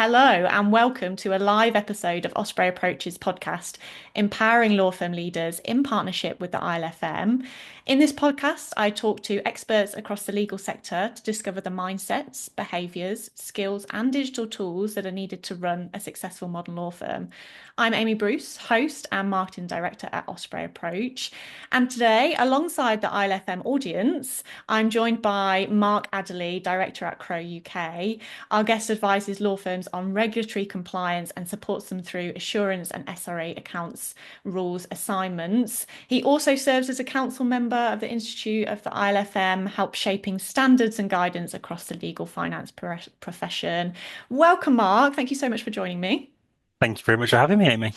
Hello, and welcome to a live episode of Osprey Approach's podcast, empowering law firm leaders in partnership with the ILFM. In this podcast, I talk to experts across the legal sector to discover the mindsets, behaviours, skills, and digital tools that are needed to run a successful modern law firm. I'm Amy Bruce, host and marketing director at Osprey Approach. And today, alongside the ILFM audience, I'm joined by Mark Adderley, director at Crow UK. Our guest advises law firms on regulatory compliance and supports them through assurance and SRA accounts rules assignments. He also serves as a council member of the Institute of the ILFM, helps shaping standards and guidance across the legal finance profession. Welcome, Mark. Thank you so much for joining me. Thank you very much for having me, Amy.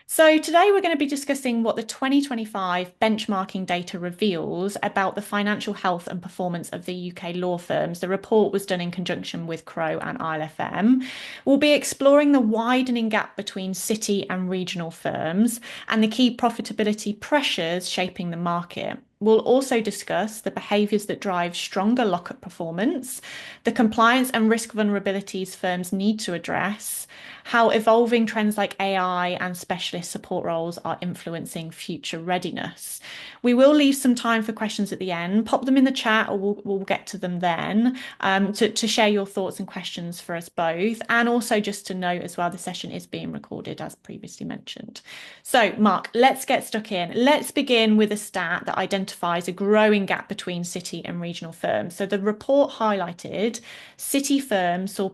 So, today we're going to be discussing what the 2025 benchmarking data reveals about the financial health and performance of the UK law firms. The report was done in conjunction with Crow and ILFM. We'll be exploring the widening gap between city and regional firms and the key profitability pressures shaping the market. We'll also discuss the behaviours that drive stronger lockup performance, the compliance and risk vulnerabilities firms need to address, how evolving trends like AI and specialist support roles are influencing future readiness. We will leave some time for questions at the end. Pop them in the chat or we'll get to them then to share your thoughts and questions for us both. And also just to note as well, the session is being recorded as previously mentioned. So Mark, let's get stuck in. Let's begin with a stat that identifies a growing gap between city and regional firms. So the report highlighted city firms saw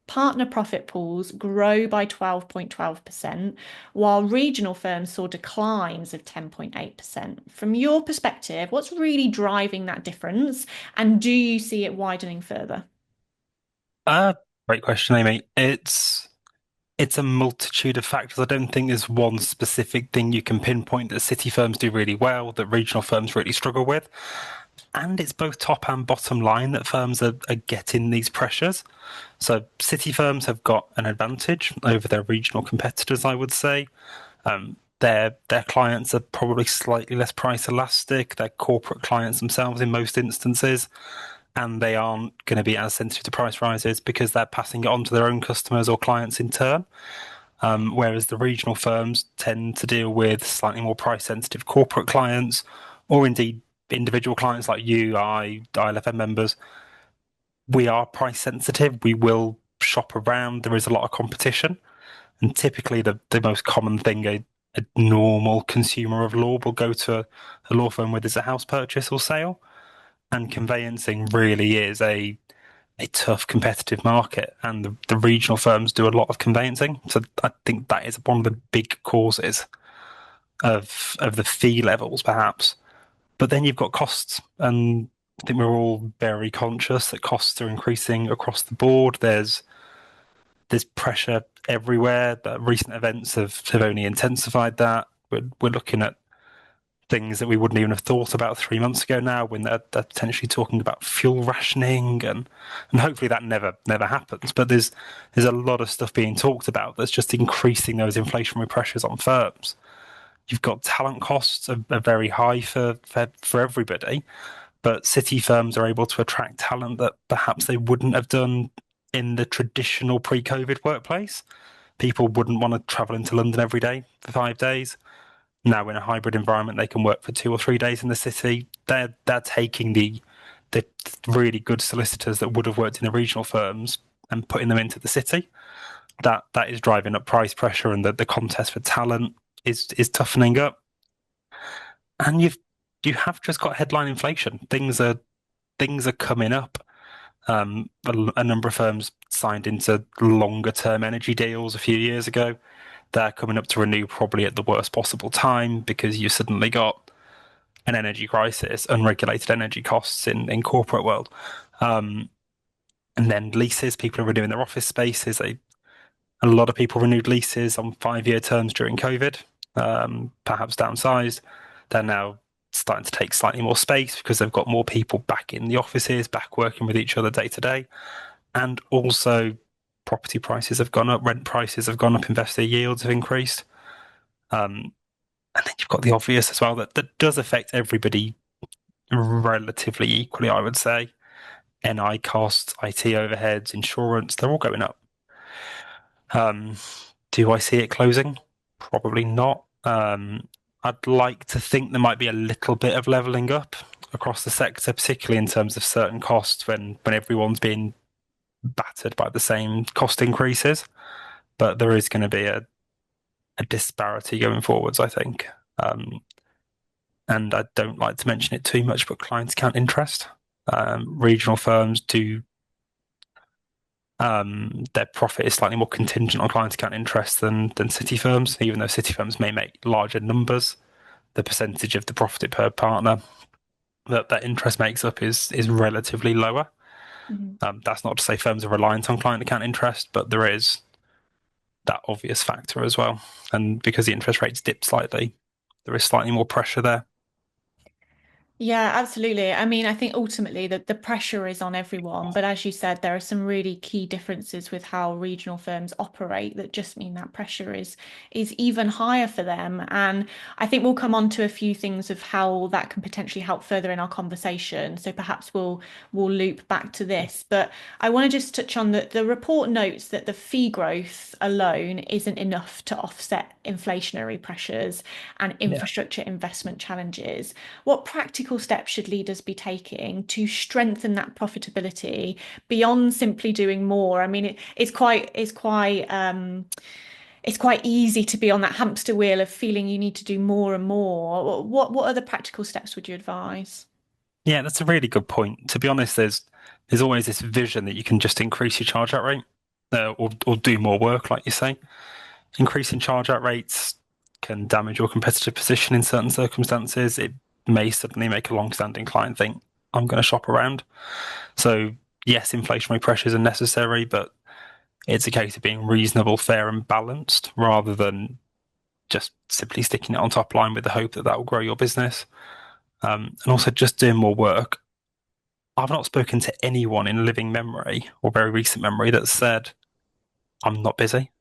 partner profit pools grow by 12.12%, while regional firms saw declines of 10.8%. From your perspective, what's really driving that difference? And do you see it widening further? Uh, Great question, Amy. It's a multitude of factors. I don't think there's one specific thing you can pinpoint that city firms do really well, that regional firms really struggle with. And it's both top and bottom line that firms are getting these pressures. So city firms have got an advantage over their regional competitors, I would say. Their clients are probably slightly less price elastic. They're corporate clients themselves in most instances, and they aren't going to be as sensitive to price rises because they're passing it on to their own customers or clients in turn. Whereas the regional firms tend to deal with slightly more price sensitive corporate clients, or indeed individual clients like you, ILFM members. We are price sensitive. We will shop around. There is a lot of competition. And typically, the most common thing a normal consumer of law will go to a law firm with is a house purchase or sale. And conveyancing really is a tough competitive market. And the regional firms do a lot of conveyancing. So I think that is one of the big causes of the fee levels, perhaps. But then you've got costs. And I think we're all very conscious that costs are increasing across the board. There's pressure everywhere. The recent events have only intensified that. We're looking at things that we wouldn't even have thought about 3 months ago now when they're potentially talking about fuel rationing and hopefully that never happens. But there's a lot of stuff being talked about that's just increasing those inflationary pressures on firms. You've got talent costs are very high for everybody, but city firms are able to attract talent that perhaps they wouldn't have done in the traditional pre-COVID workplace. People wouldn't want to travel into London every day for 5 days. Now, in a hybrid environment, they can work for 2 or 3 days in the city. They're taking the really good solicitors that would have worked in the regional firms and putting them into the city. That is driving up price pressure, and the contest for talent is toughening up. And you have just got headline inflation. Things are coming up. A number of firms signed into longer term energy deals a few years ago. They're coming up to renew probably at the worst possible time because you suddenly got an energy crisis, unregulated energy costs in corporate world. And then leases, people are renewing their office spaces. A lot of people renewed leases on 5-year terms during COVID, perhaps downsized. They're now starting to take slightly more space because they've got more people back in the offices, back working with each other day to day. And also, property prices have gone up, rent prices have gone up, investor yields have increased. And then you've got the obvious as well that does affect everybody relatively equally, I would say. NI costs, IT overheads, insurance, they're all going up. Um, do I see it closing? Probably not. I'd like to think there might be a little bit of leveling up across the sector, particularly in terms of certain costs when everyone's being battered by the same cost increases. But there is going to be a disparity going forwards, I think. And I don't like to mention it too much, but client account interest. Regional firms do their profit is slightly more contingent on client account interest than city firms, even though city firms may make larger numbers. The percentage of the profit per partner that interest makes up is relatively lower. Mhm. That's not to say firms are reliant on client account interest, but there is that obvious factor as well. And because the interest rates dip slightly, there is slightly more pressure there. Yeah, absolutely. I mean, I think ultimately the pressure is on everyone, but as you said, there are some really key differences with how regional firms operate that just mean that pressure is even higher for them. And I think we'll come on to a few things of how that can potentially help further in our conversation. So perhaps we'll loop back to this. But I want to just touch on that the report notes that the fee growth alone isn't enough to offset inflationary pressures and Yeah. infrastructure investment challenges. What practical steps should leaders be taking to strengthen that profitability beyond simply doing more? I mean, it's quite easy to be on that hamster wheel of feeling you need to do more and more. What other practical steps would you advise? Yeah, that's a really good point. To be honest, there's always this vision that you can just increase your charge out rate, or do more work, like you say. Increasing charge out rates can damage your competitive position in certain circumstances. It may suddenly make a long-standing client think, "I'm going to shop around." So yes, inflationary pressures are necessary, but it's a case of being reasonable, fair, and balanced rather than just simply sticking it on top line with the hope that that will grow your business. And also just doing more work. I've not spoken to anyone in living memory or very recent memory that said, I'm not busy.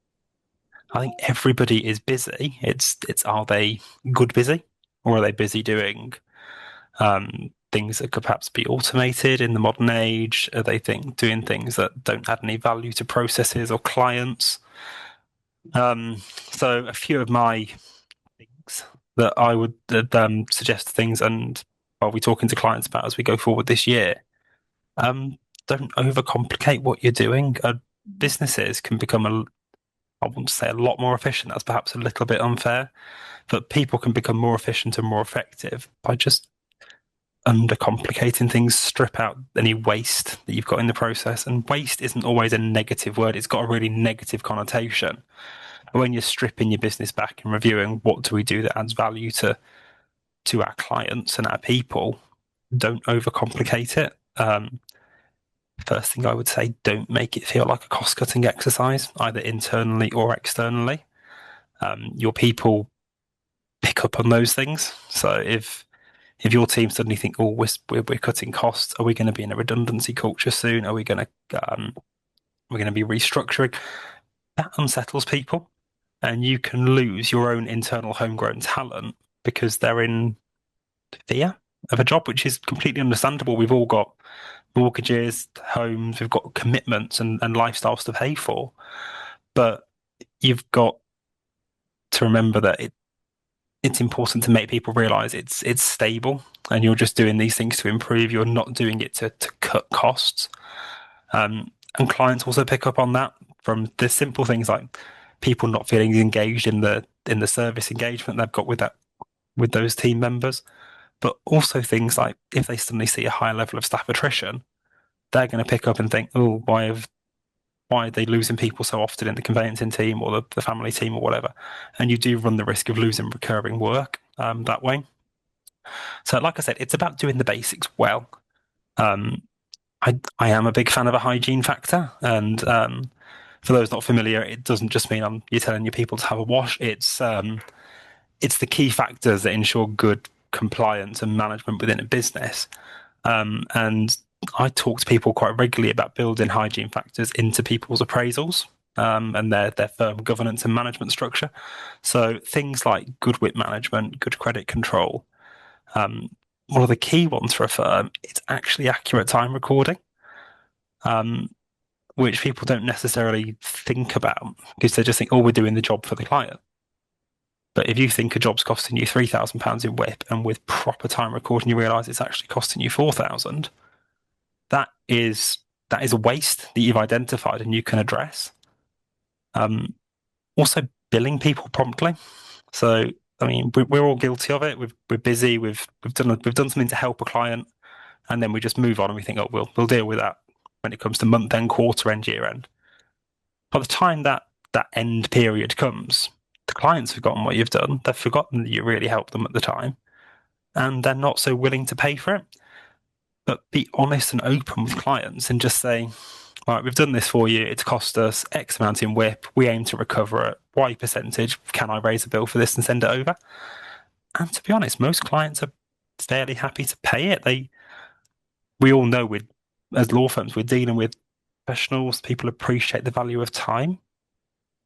I think everybody is busy. It's are they good busy? Or are they busy doing things that could perhaps be automated in the modern age? Are they doing things that don't add any value to processes or clients? Um, so a few of my things that I would suggest things, and I'll be talking to clients about as we go forward this year. Um, don't overcomplicate what you're doing. Businesses can become I want to say a lot more efficient. That's perhaps a little bit unfair, but people can become more efficient and more effective by just undercomplicating things, strip out any waste that you've got in the process. And waste isn't always a negative word. It's got a really negative connotation. When you're stripping your business back and reviewing what do we do that adds value to our clients and our people, don't overcomplicate it. First thing I would say, don't make it feel like a cost cutting exercise, either internally or externally. Your people pick up on those things. So if your team suddenly think, oh, we're cutting costs, are we going to be in a redundancy culture soon? Are we going to we're going to be restructuring? That unsettles people, and you can lose your own internal homegrown talent because they're in fear of a job, which is completely understandable. We've all got mortgages, homes, we've got commitments and lifestyles to pay for. But you've got to remember that it's important to make people realize it's stable and you're just doing these things to improve. You're not doing it to cut costs. And clients also pick up on that from the simple things like people not feeling engaged in the service engagement they've got with those team members. But also things like if they suddenly see a higher level of staff attrition, they're going to pick up and think, oh, why are they losing people so often in the conveyancing team or the family team or whatever? And you do run the risk of losing recurring work that way. So, like I said, it's about doing the basics well. Um, I am a big fan of a hygiene factor, and for those not familiar, it doesn't just mean you're telling your people to have a wash. It's the key factors that ensure good compliance and management within a business. And I talk to people quite regularly about building hygiene factors into people's appraisals and their firm governance and management structure. So things like good WIP management, good credit control. One of the key ones for a firm, it's actually accurate time recording. Um, which people don't necessarily think about because they just think, oh, we're doing the job for the client. But if you think a job's costing you £3,000 in WIP and with proper time recording, you realise it's actually costing you 4,000, that is that is a waste that you've identified and you can address. Um, Also, billing people promptly. So, I mean, we're all guilty of it. We're busy. We've done something to help a client, and then we just move on and we think, oh, we'll deal with that when it comes to month end, quarter end, year end. By the time that end period comes, the client's forgotten what you've done. They've forgotten that you really helped them at the time, and they're not so willing to pay for it. But be honest and open with clients and just say, all right, we've done this for you. It's cost us X amount in WIP. We aim to recover it. Y percentage. Can I raise a bill for this and send it over? And to be honest, most clients are fairly happy to pay it. We all know as law firms, we're dealing with professionals. People appreciate the value of time.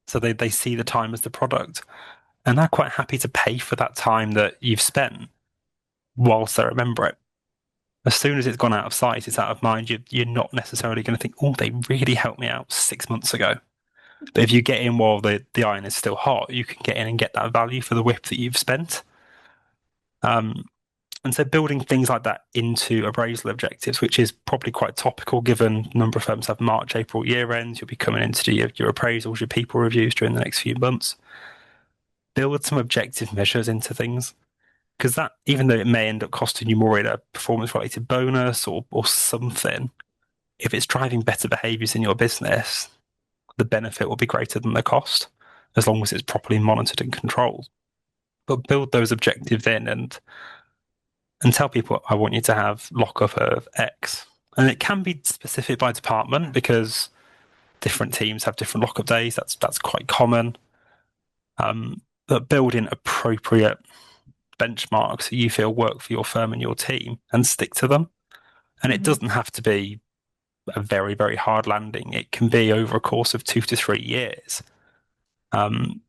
So they see the time as the product. And they're quite happy to pay for that time that you've spent whilst they remember it. As soon as it's gone out of sight, it's out of mind, you're not necessarily going to think, oh, they really helped me out 6 months ago. But if you get in while the iron is still hot, you can get in and get that value for the WIP that you've spent. Um, and so building things like that into appraisal objectives, which is probably quite topical given a number of firms have March, April year ends. You'll be coming in to do your appraisals, your people reviews during the next few months. Build some objective measures into things because that, even though it may end up costing you more in a performance related bonus or something, if it's driving better behaviors in your business, the benefit will be greater than the cost as long as it's properly monitored and controlled. But build those objectives in and tell people, I want you to have lockup of X. And it can be specific by department because different teams have different lockup days. That's quite common. But build in appropriate benchmarks that you feel work for your firm and your team and stick to them. And it Mhm. doesn't have to be a very, very hard landing. It can be over a course of 2 to 3 years. Um,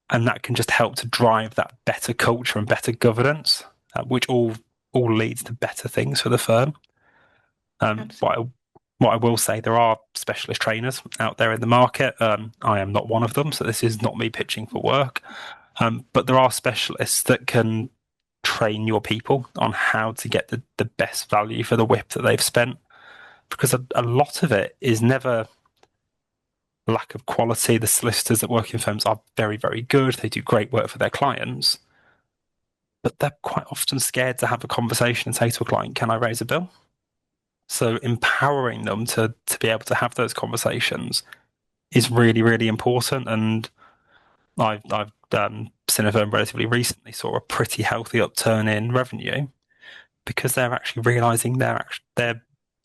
and that can just help to drive that better culture and better governance, which all leads to better things for the firm. Um, what Absolutely. I, what I will say, there are specialist trainers out there in the market. I am not one of them, so this is not me pitching for work. But there are specialists that can train your people on how to get the best value for the WIP that they've spent, because a lot of it is never lack of quality. The solicitors that work in firms are very, very good. They do great work for their clients, but they're quite often scared to have a conversation and say to a client, can I raise a bill? So empowering them to be able to have those conversations is really, really important. And I've seen a firm relatively recently saw a pretty healthy upturn in revenue because they're actually realizing their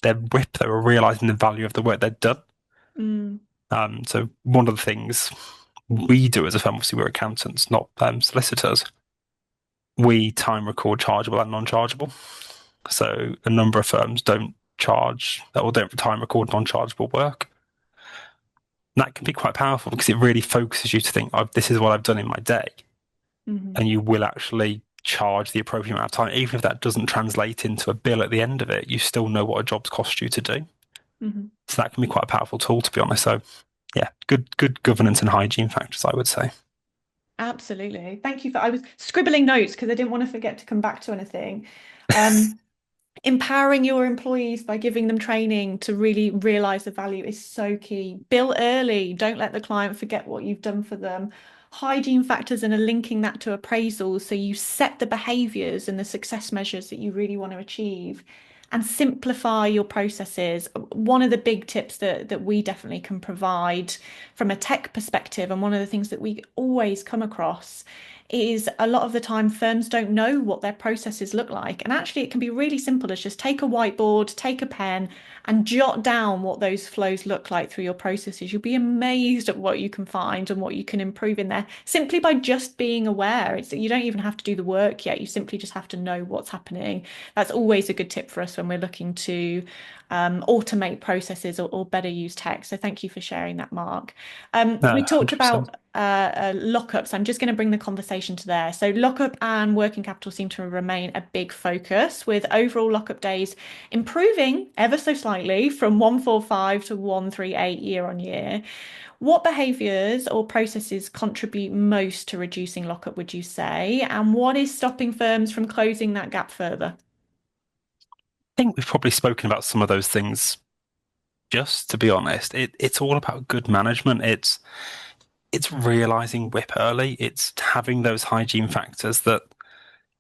WIP, they were realizing the value of the work they'd done. Mm. So one of the things we do as a firm, obviously we're accountants, not solicitors, we time record chargeable and non-chargeable. So a number of firms don't charge or don't time record non-chargeable work. And that can be quite powerful because it really focuses you to think, oh, this is what I've done in my day. Mhm. And you will actually charge the appropriate amount of time. Even if that doesn't translate into a bill at the end of it, you still know what a job's cost you to do. Mhm. So that can be quite a powerful tool, to be honest. So yeah, good governance and hygiene factors, I would say. Absolutely. Thank you for, I was scribbling notes because I didn't want to forget to come back to anything. Um, Empowering your employees by giving them training to really realize the value is so key. Bill early. Don't let the client forget what you've done for them. Hygiene factors and are linking that to appraisals. So you set the behaviors and the success measures that you really want to achieve and simplify your processes. One of the big tips that we definitely can provide from a tech perspective, and one of the things that we always come across is a lot of the time firms don't know what their processes look like. And actually, it can be really simple as just take a whiteboard, take a pen, and jot down what those flows look like through your processes. You'll be amazed at what you can find and what you can improve in there simply by just being aware. You don't even have to do the work yet. You simply just have to know what's happening. That's always a good tip for us when we're looking to automate processes or better use tech. So thank you for sharing that, Mark. No, We talked 100%. about lockups, I'm just going to bring the conversation to there. So lockup and working capital seem to remain a big focus, with overall lockup days improving ever so slightly from 145 to 138 year on year. What behaviours or processes contribute most to reducing lockup, would you say? And what is stopping firms from closing that gap further? I think we've probably spoken about some of those things. Just to be honest, it's all about good management. It's realizing WIP early. It's having those hygiene factors that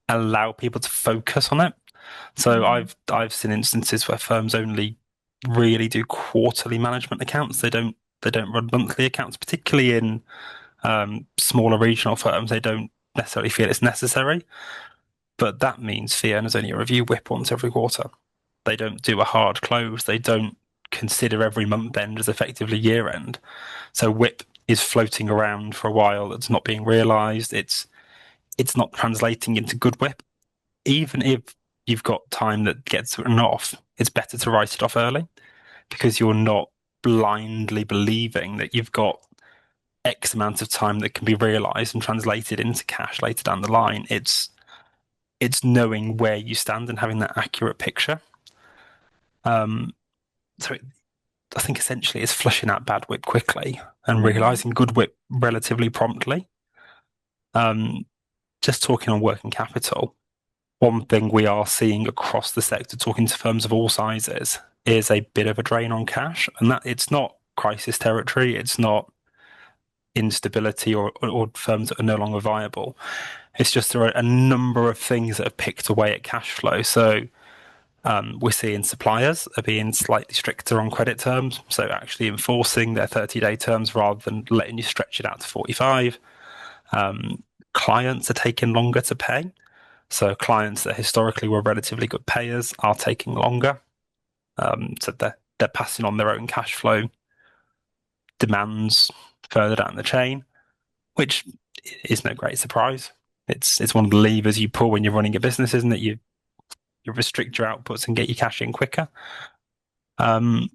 allow people to focus on it. So Mm. I've seen instances where firms only really do quarterly management accounts. They don't run monthly accounts, particularly in smaller regional firms. They don't necessarily feel it's necessary, but that means fee earners only review WIP once every quarter. They don't do a hard close. They don't consider every month end as effectively year end. So WIP is floating around for a while. It's not being realised. It's not translating into good WIP. Even if you've got time that gets written off, it's better to write it off early because you're not blindly believing that you've got X amount of time that can be realised and translated into cash later down the line. It's knowing where you stand and having that accurate picture. Um, so I think essentially it's flushing out bad WIP quickly and Mm. realising good WIP relatively promptly. Um, just talking on working capital, one thing we are seeing across the sector, talking to firms of all sizes, is a bit of a drain on cash, and that it's not crisis territory, it's not instability or firms that are no longer viable. It's just there are a number of things that have picked away at cash flow. So we're seeing suppliers are being slightly stricter on credit terms, so actually enforcing their 30-day terms rather than letting you stretch it out to 45. Clients are taking longer to pay. So clients that historically were relatively good payers are taking longer. So they're passing on their own cash flow demands further down the chain, which is no great surprise. It's one of the levers you pull when you're running a business, isn't it? You restrict your outputs and get your cash in quicker. Um,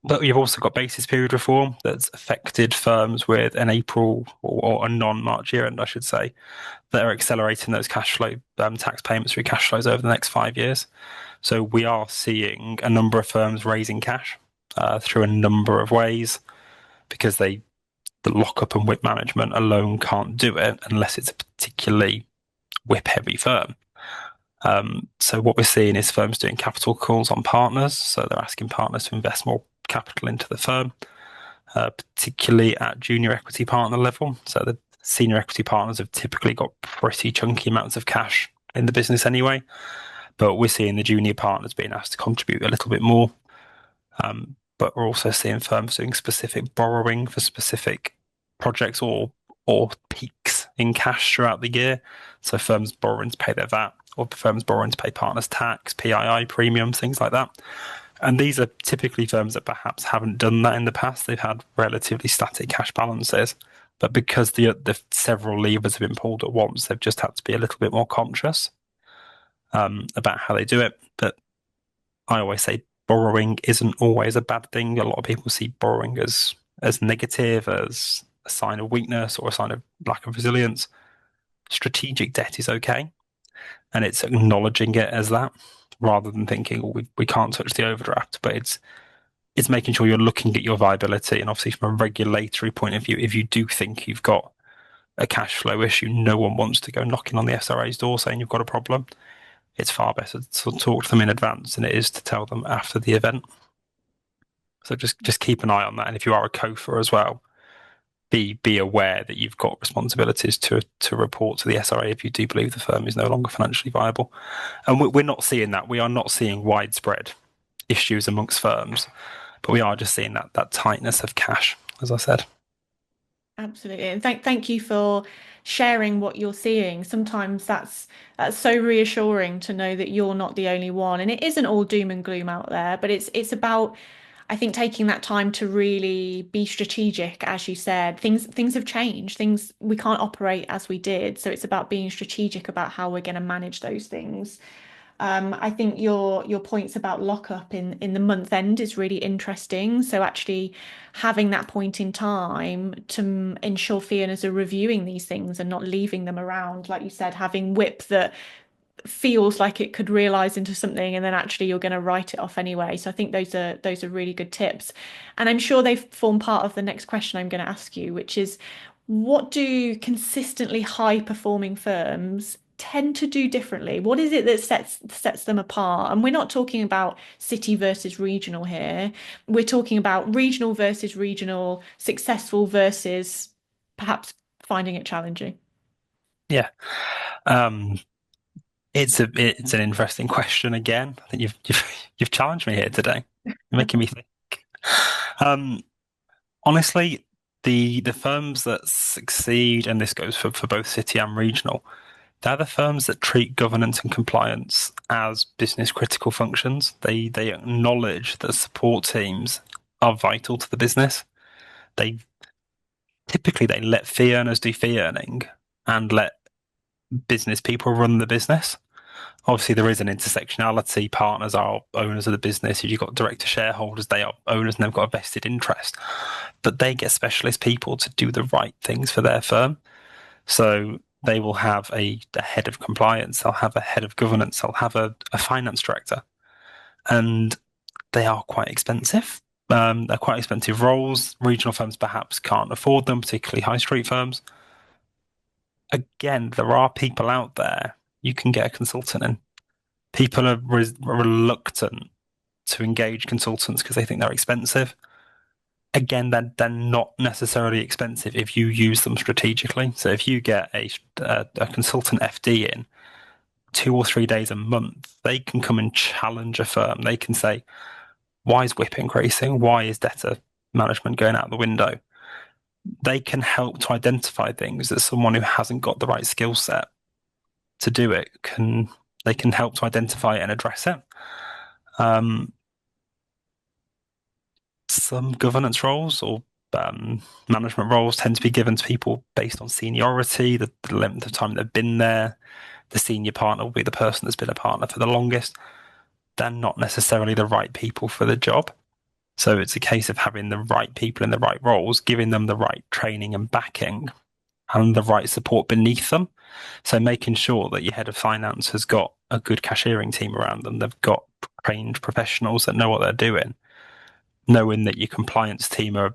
but you've also got basis period reform that's affected firms with an April or a non-March year end, I should say, that are accelerating those cash flow tax payments through cash flows over the next 5 years. So we are seeing a number of firms raising cash through a number of ways because the lockup and WIP management alone can't do it unless it's a particularly WIP heavy firm. So what we're seeing is firms doing capital calls on partners. So they're asking partners to invest more capital into the firm, particularly at junior equity partner level. So the senior equity partners have typically got pretty chunky amounts of cash in the business anyway. But we're seeing the junior partners being asked to contribute a little bit more. But we're also seeing firms doing specific borrowing for specific projects or peaks in cash throughout the year. So firms borrowing to pay their VAT, or firms borrowing to pay partners tax, PII premiums, things like that. And these are typically firms that perhaps haven't done that in the past. They've had relatively static cash balances, but because the several levers have been pulled at once, they've just had to be a little bit more conscious about how they do it. But I always say borrowing isn't always a bad thing. A lot of people see borrowing as negative, as a sign of weakness or a sign of lack of resilience. Strategic debt is okay, and it's acknowledging it as that rather than thinking, oh, we can't touch the overdraft. But it's making sure you're looking at your viability, and obviously from a regulatory point of view, if you do think you've got a cash flow issue, no one wants to go knocking on the SRA's door saying you've got a problem. It's far better to talk to them in advance than it is to tell them after the event. So just keep an eye on that. And if you are a COFA as well, be aware that you've got responsibilities to report to the SRA if you do believe the firm is no longer financially viable. And we're not seeing that. We are not seeing widespread issues amongst firms, but we are just seeing that tightness of cash, as I said. Absolutely. And thank you for sharing what you're seeing. Sometimes that's so reassuring to know that you're not the only one. And it isn't all doom and gloom out there, but it's about, I think, taking that time to really be strategic, as you said. Things have changed. Things we can't operate as we did. So it's about being strategic about how we're going to manage those things. I think your points about lockup in the month end is really interesting. So actually having that point in time to ensure fee earners are reviewing these things and not leaving them around, like you said, having whip that feels like it could realize into something and then actually you're going to write it off anyway. So I think those are really good tips. And I'm sure they form part of the next question I'm going to ask you, which is what do consistently high performing firms tend to do differently? What is it that sets them apart? And we're not talking about city versus regional here. We're talking about regional versus regional, successful versus perhaps finding it challenging. Yeah. Um, it's an interesting question again. I think you've challenged me here today. You're making me think. Um, Honestly, the firms that succeed, and this goes for both city and regional, they're the firms that treat governance and compliance as business critical functions. They acknowledge that support teams are vital to the business. They typically they let fee earners do fee earning and let business people run the business. Obviously, there is an intersectionality. Partners are owners of the business. If you've got director shareholders, they are owners and they've got a vested interest. But they get specialist people to do the right things for their firm. So they will have a head of compliance, they'll have a head of governance, they'll have a finance director. And they are quite expensive. They're quite expensive roles. Regional firms perhaps can't afford them, particularly high street firms. Again, there are people out there you can get a consultant in. People are reluctant to engage consultants because they think they're expensive. Again, they're not necessarily expensive if you use them strategically. So if you get a consultant FD in 2 or 3 days a month, they can come and challenge a firm. They can say, why is WIP increasing? Why is debtor management going out the window? They can help to identify things that someone who hasn't got the right skill set to do it can. They can help to identify it and address it. Um, some governance roles or management roles tend to be given to people based on seniority, the length of time they've been there. The senior partner will be the person that's been a partner for the longest. They're not necessarily the right people for the job. So it's a case of having the right people in the right roles, giving them the right training and backing and the right support beneath them. So making sure that your head of finance has got a good cashiering team around them. They've got trained professionals that know what they're doing, knowing that your compliance team are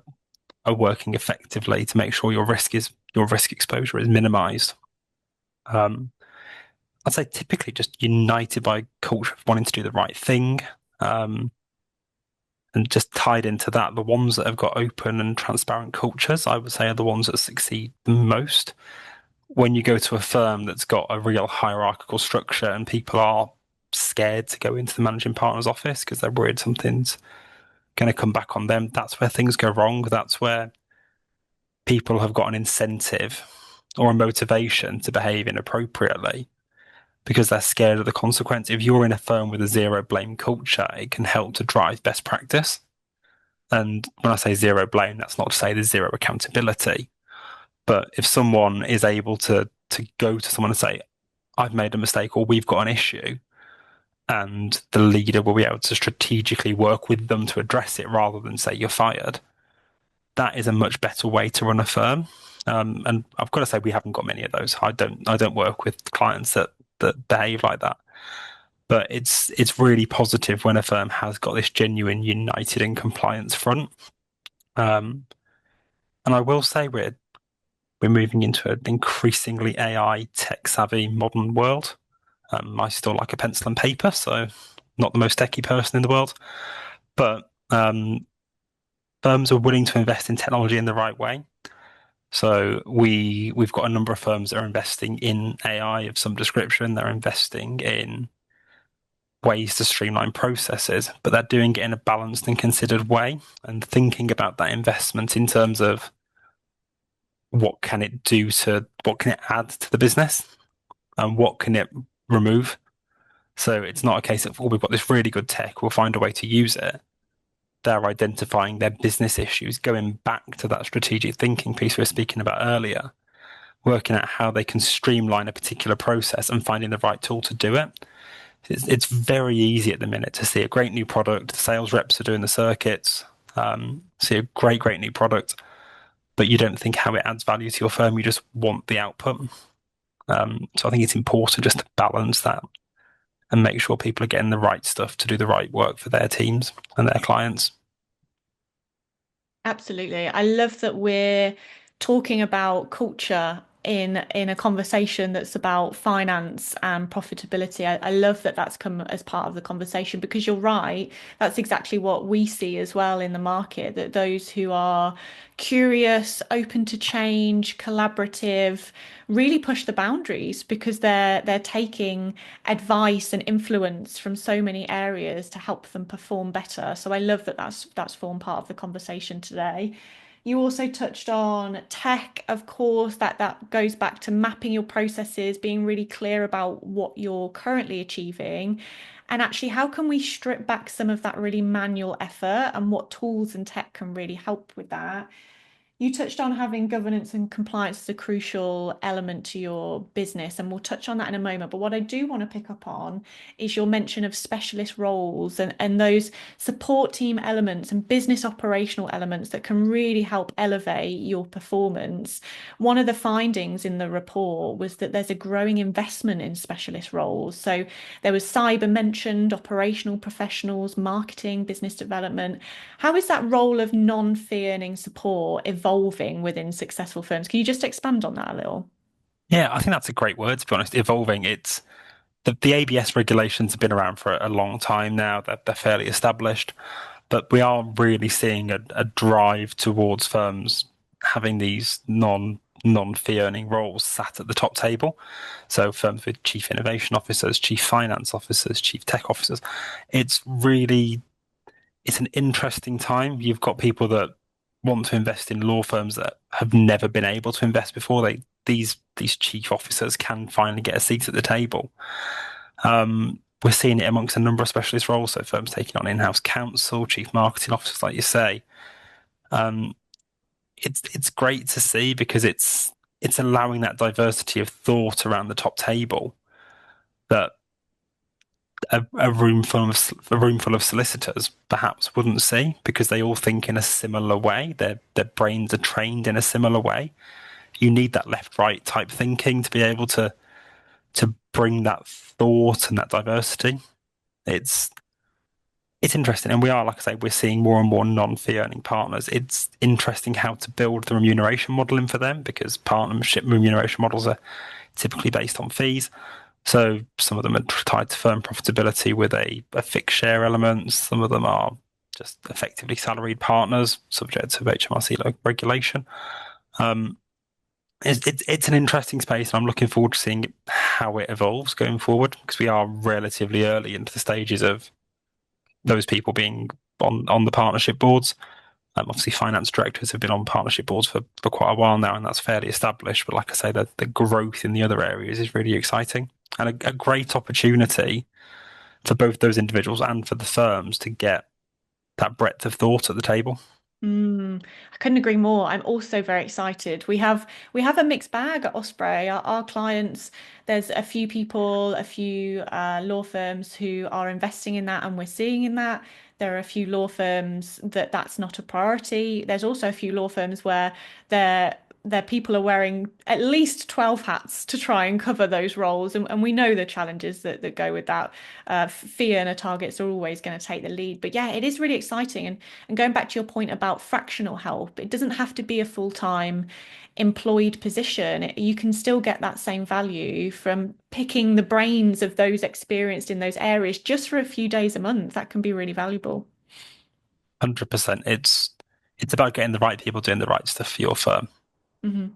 working effectively to make sure your risk exposure is minimized. Um, I'd say typically just united by culture of wanting to do the right thing. Um, and just tied into that, the ones that have got open and transparent cultures, I would say, are the ones that succeed the most. When you go to a firm that's got a real hierarchical structure and people are scared to go into the managing partner's office because they're worried something's going to come back on them, that's where things go wrong. That's where people have got an incentive or a motivation to behave inappropriately because they're scared of the consequence. If you're in a firm with a zero blame culture, it can help to drive best practice. And when I say zero blame, that's not to say there's zero accountability. But if someone is able to go to someone and say, I've made a mistake or we've got an issue, and the leader will be able to strategically work with them to address it rather than say you're fired, that is a much better way to run a firm. And I've got to say we haven't got many of those. I don't work with clients that behave like that. But it's really positive when a firm has got this genuine united in compliance front. Um, and I will say we're moving into an increasingly AI tech savvy modern world. I still like a pencil and paper, so not the most techie person in the world, but firms are willing to invest in technology in the right way. So we've got a number of firms that are investing in AI of some description. They're investing in ways to streamline processes, but they're doing it in a balanced and considered way and thinking about that investment in terms of what can it add to the business and what can it remove. So it's not a case of, oh, we've got this really good tech, we'll find a way to use it. They're identifying their business issues, going back to that strategic thinking piece we were speaking about earlier, working out how they can streamline a particular process and finding the right tool to do it. It's very easy at the minute to see a great new product. The sales reps are doing the circuits, see a great new product, but you don't think how it adds value to your firm. You just want the output. So I think it's important just to balance that and make sure people are getting the right stuff to do the right work for their teams and their clients. Absolutely. I love that we're talking about culture in a conversation that's about finance and profitability. I love that that's come as part of the conversation because you're right. That's exactly what we see as well in the market, that those who are curious, open to change, collaborative, really push the boundaries because they're taking advice and influence from so many areas to help them perform better. So I love that that's formed part of the conversation today. You also touched on tech, of course, that goes back to mapping your processes, being really clear about what you're currently achieving. And actually, how can we strip back some of that really manual effort and what tools and tech can really help with that? You touched on having governance and compliance as a crucial element to your business, and we'll touch on that in a moment. But what I do want to pick up on is your mention of specialist roles and those support team elements and business operational elements that can really help elevate your performance. One of the findings in the report was that there's a growing investment in specialist roles. So there was cyber mentioned, operational professionals, marketing, business development. How is that role of non-fee earning support evolving within successful firms? Can you just expand on that a little? Yeah, I think that's a great word, to be honest. Evolving. It's the ABS regulations have been around for a long time now. They're fairly established, but we are really seeing a drive towards firms having these non-fee earning roles sat at the top table. So firms with chief innovation officers, chief finance officers, chief tech officers. It's really it's an interesting time. You've got people that want to invest in law firms that have never been able to invest before. These chief officers can finally get a seat at the table. We're seeing it amongst a number of specialist roles, so firms taking on in-house counsel, chief marketing officers, like you say. Um, it's great to see because it's allowing that diversity of thought around the top table that a room full of solicitors perhaps wouldn't see because they all think in a similar way. Their brains are trained in a similar way. You need that left right type thinking to be able to bring that thought and that diversity. It's it's interesting, and we are, like I say, we're seeing more and more non-fee earning partners. It's interesting how to build the remuneration model in for them because partnership remuneration models are typically based on fees. So some of them are tied to firm profitability with a fixed share element. Some of them are just effectively salaried partners, subject to HMRC regulation. Um, it's an interesting space, and I'm looking forward to seeing how it evolves going forward because we are relatively early into the stages of those people being on the partnership boards. Obviously, finance directors have been on partnership boards for quite a while now, and that's fairly established. But like I say, the growth in the other areas is really exciting and a great opportunity for both those individuals and for the firms to get that breadth of thought at the table. I couldn't agree more. I'm also very excited. We have a mixed bag at Osprey. Our clients, there's a few people, a few law firms who are investing in that, and we're seeing in that. There are a few law firms that that's not a priority. There's also a few law firms where their people are wearing at least 12 hats to try and cover those roles. And we know the challenges that go with that. Fee earner targets are always going to take the lead. But yeah, it is really exciting. And going back to your point about fractional help, it doesn't have to be a full-time employed position. You can still get that same value from picking the brains of those experienced in those areas just for a few days a month. That can be really valuable. 100%. It's about getting the right people doing the right stuff for your firm. Mhm.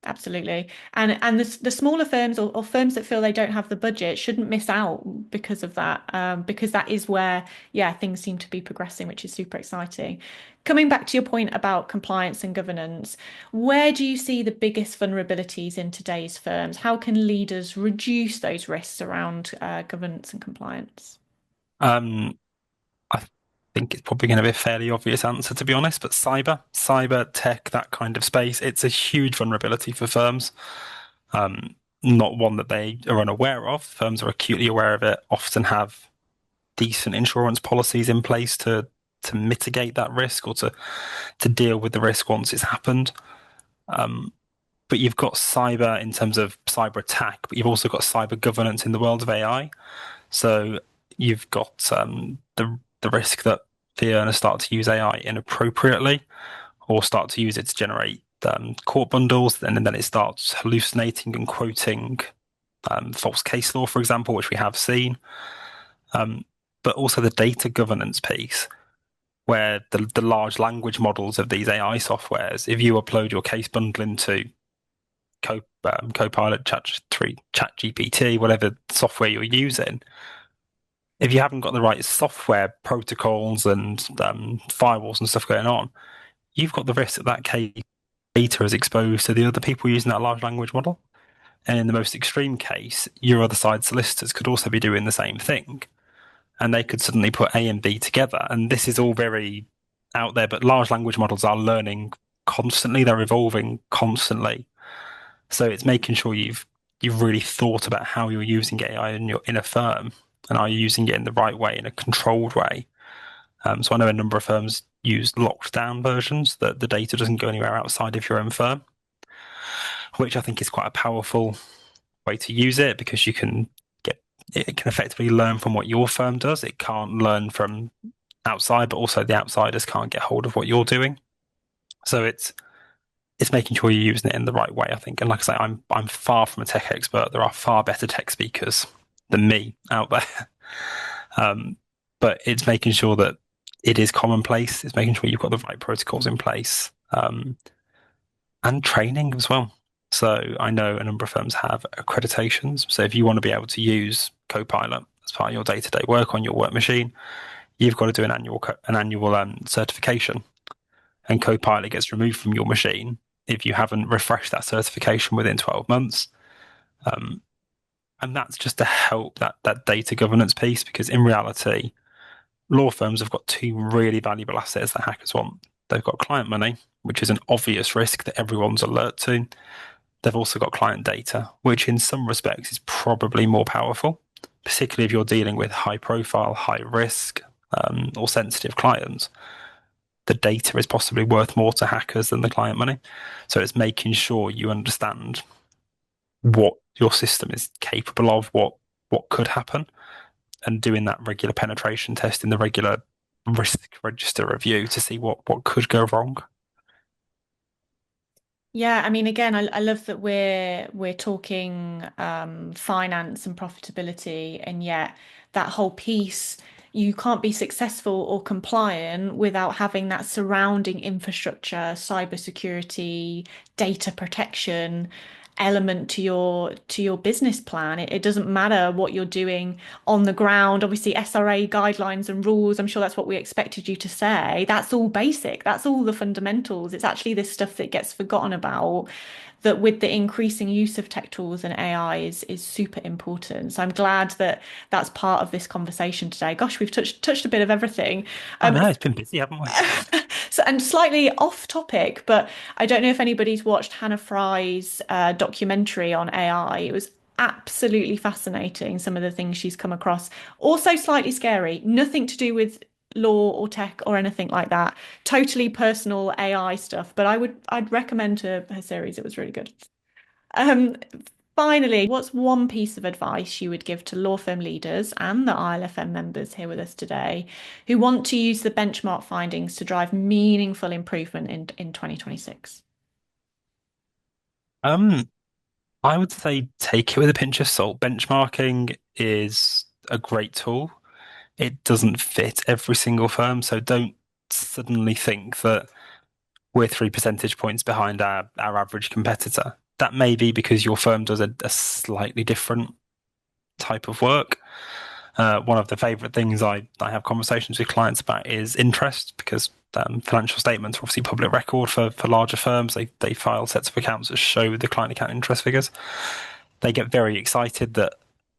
Absolutely. And the smaller firms or firms that feel they don't have the budget shouldn't miss out because of that, because that is where, yeah, things seem to be progressing, which is super exciting. Coming back to your point about compliance and governance, where do you see the biggest vulnerabilities in today's firms? How can leaders reduce those risks around governance and compliance? Um, I think it's probably going to be a fairly obvious answer, to be honest, but cyber tech, that kind of space, it's a huge vulnerability for firms. not one that they are unaware of. Firms are acutely aware of it, often have decent insurance policies in place to mitigate that risk or to deal with the risk once it's happened. Um, but you've got cyber in terms of cyber attack, but you've also got cyber governance in the world of AI. So you've got the risk that the earners start to use AI inappropriately or start to use it to generate court bundles, and then it starts hallucinating and quoting false case law, for example, which we have seen. Um, but also the data governance piece, where the large language models of these AI softwares, if you upload your case bundle into Copilot, ChatGPT, whatever software you're using, if you haven't got the right software protocols and firewalls and stuff going on, you've got the risk that that case data is exposed to the other people using that large language model. And in the most extreme case, your other side solicitors could also be doing the same thing. And they could suddenly put A and B together. And this is all very out there, but large language models are learning constantly, they're evolving constantly. So it's making sure you've really thought about how you're using AI in a firm, and are you using it in the right way, in a controlled way. So I know a number of firms use locked down versions that the data doesn't go anywhere outside of your own firm, which I think is quite a powerful way to use it because it can effectively learn from what your firm does. It can't learn from outside, but also the outsiders can't get hold of what you're doing. So it's making sure you're using it in the right way, I think. And like I say, I'm far from a tech expert. There are far better tech speakers than me out there. Um, but it's making sure that it is commonplace. It's making sure you've got the right protocols in place, and training as well. So I know a number of firms have accreditations. So if you want to be able to use Copilot as part of your day-to-day work on your work machine, you've got to do an annual certification. And Copilot gets removed from your machine if you haven't refreshed that certification within 12 months. Um, and that's just to help that data governance piece, because in reality, law firms have got two really valuable assets that hackers want. They've got client money, which is an obvious risk that everyone's alert to. They've also got client data, which in some respects is probably more powerful, particularly if you're dealing with high profile, high risk, or sensitive clients. The data is possibly worth more to hackers than the client money. So it's making sure you understand what your system is capable of, what could happen, and doing that regular penetration testing, the regular risk register review to see what could go wrong. Yeah, I mean, again, I love that we're talking finance and profitability, and yet that whole piece, you can't be successful or compliant without having that surrounding infrastructure, cybersecurity, data protection element to your business plan. It doesn't matter what you're doing on the ground. Obviously, SRA guidelines and rules, I'm sure that's what we expected you to say. That's all basic. That's all the fundamentals. It's actually this stuff that gets forgotten about, that with the increasing use of tech tools and AI is super important. So I'm glad that that's part of this conversation today. Gosh, we've touched a bit of everything. I Um, know it's been busy, haven't we? so, and slightly off topic, but I don't know if anybody's watched Hannah Fry's documentary on AI. It was absolutely fascinating, some of the things she's come across. Also slightly scary, nothing to do with law or tech or anything like that. Totally personal AI stuff, but I'd recommend her series. It was really good. Um, Finally, what's one piece of advice you would give to law firm leaders and the ILFM members here with us today who want to use the benchmark findings to drive meaningful improvement in 2026? Um, I would say take it with a pinch of salt. Benchmarking is a great tool. It doesn't fit every single firm, so don't suddenly think that we're 3 percentage points behind our average competitor. That may be because your firm does a slightly different type of work. One of the favorite things I have conversations with clients about is interest, because financial statements are obviously public record for larger firms. They file sets of accounts that show the client account interest figures. They get very excited that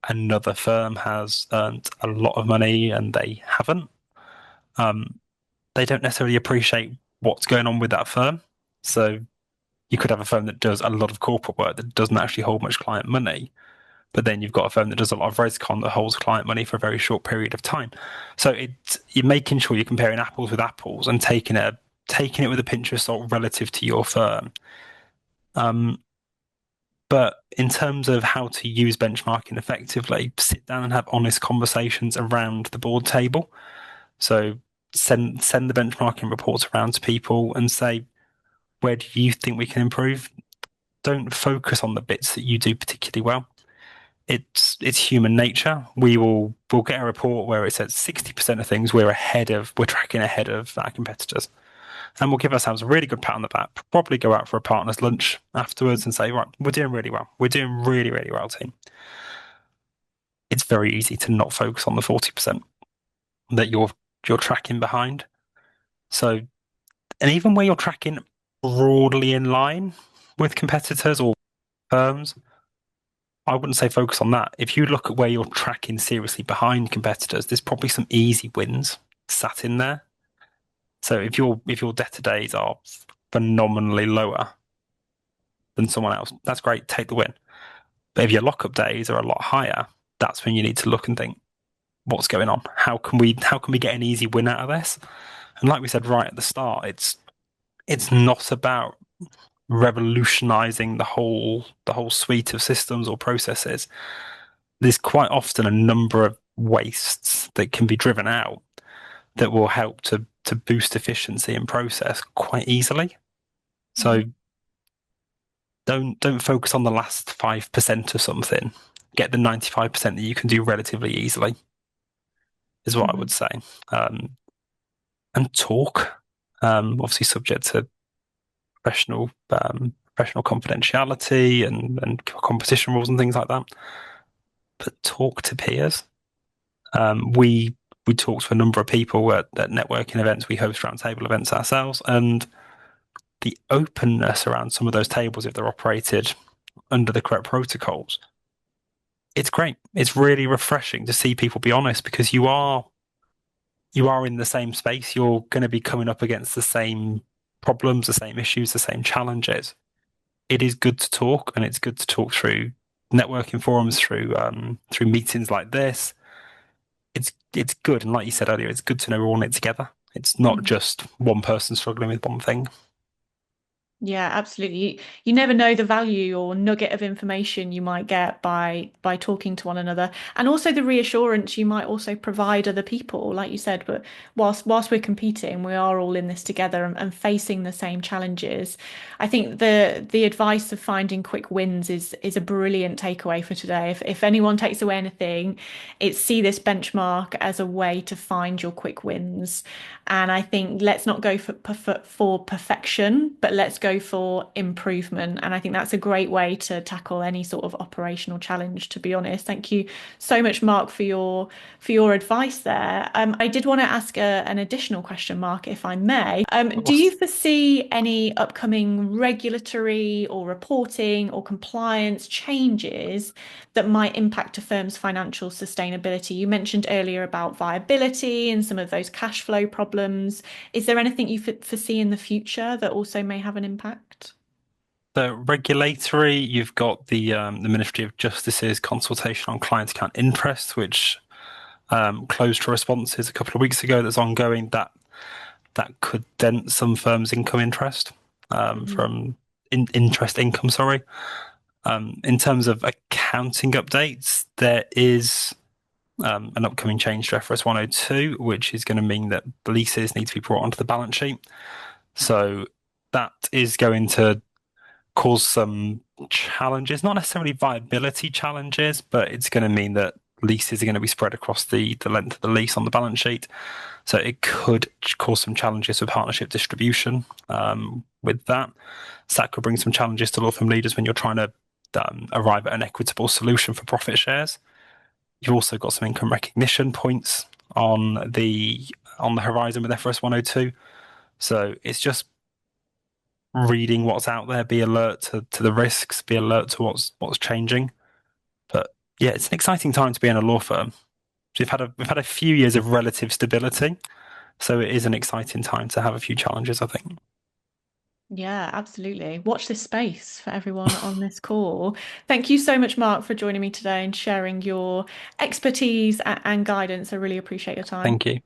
another firm has earned a lot of money and they haven't. Um, they don't necessarily appreciate what's going on with that firm. So You could have a firm that does a lot of corporate work that doesn't actually hold much client money, but then you've got a firm that does a lot of rescon that holds client money for a very short period of time. So you're making sure you're comparing apples with apples and taking it with a pinch of salt relative to your firm. Um, but in terms of how to use benchmarking effectively, sit down and have honest conversations around the board table. So send the benchmarking reports around to people and say, where do you think we can improve? Don't focus on the bits that you do particularly well. It's human nature. We'll get a report where it says 60% of things we're tracking ahead of our competitors. And we'll give ourselves a really good pat on the back, probably go out for a partner's lunch afterwards and say, right, we're doing really well. We're doing really, really well, team. It's very easy to not focus on the 40% that you're tracking behind. So, and even where you're tracking broadly in line with competitors or firms, I wouldn't say focus on that. If you look at where you're tracking seriously behind competitors, there's probably some easy wins sat in there. So if your debtor days are phenomenally lower than someone else, that's great, take the win. But if your lockup days are a lot higher, that's when you need to look and think, what's going on? How can we get an easy win out of this? And like we said right at the start, it's not about revolutionizing the whole suite of systems or processes. There's quite often a number of wastes that can be driven out that will help to boost efficiency and process quite easily. So don't focus on the last 5% of something. Get the 95% that you can do relatively easily, is what I Mm-hmm. would say. Um, and talk, obviously subject to professional confidentiality and competition rules and things like that. But talk to peers. We talk to a number of people at networking events. We host roundtable events ourselves, and the openness around some of those tables, if they're operated under the correct protocols, it's great. It's really refreshing to see people be honest because you are in the same space. You're going to be coming up against the same problems, the same issues, the same challenges. It is good to talk, and it's good to talk through networking forums, through meetings like this. It's good, and like you said earlier, it's good to know we're all in it together. It's not Mm-hmm. just one person struggling with one thing. Yeah, absolutely. You never know the value or nugget of information you might get by talking to one another, and also the reassurance you might also provide other people, like you said. But whilst we're competing, we are all in this together and facing the same challenges. I think the advice of finding quick wins is a brilliant takeaway for today. If anyone takes away anything, it's see this benchmark as a way to find your quick wins. And I think let's not go for perfection, but let's go for improvement. And I think that's a great way to tackle any sort of operational challenge, to be honest. Thank you so much, Mark, for your advice there. I did want to ask an additional question, Mark, if I may. Do you foresee any upcoming regulatory or reporting or compliance changes that might impact a firm's financial sustainability? You mentioned earlier about viability and some of those cash flow problems. Is there anything you foresee in the future that also may have an impact? The regulatory, you've got the Ministry of Justice's consultation on client account interest, which closed to responses a couple of weeks ago. That's ongoing. That could dent some firms' income interest Mhm. from interest income. Sorry. In terms of accounting updates, there is an upcoming change to FRS 102, which is going to mean that leases need to be brought onto the balance sheet. So that is going to cause some challenges, not necessarily viability challenges, but it's going to mean that leases are going to be spread across the length of the lease on the balance sheet. So it could cause some challenges with partnership distribution with that. So that could bring some challenges to law firm leaders when you're trying to arrive at an equitable solution for profit shares. You've also got some income recognition points on the horizon with FRS 102. So it's just reading what's out there, be alert to the risks, be alert to what's changing. But yeah, it's an exciting time to be in a law firm. We've had a few years of relative stability, so it is an exciting time to have a few challenges, I think. Yeah, absolutely. Watch this space for everyone on this call. Thank you so much, Mark, for joining me today and sharing your expertise and guidance. I really appreciate your time. Thank you.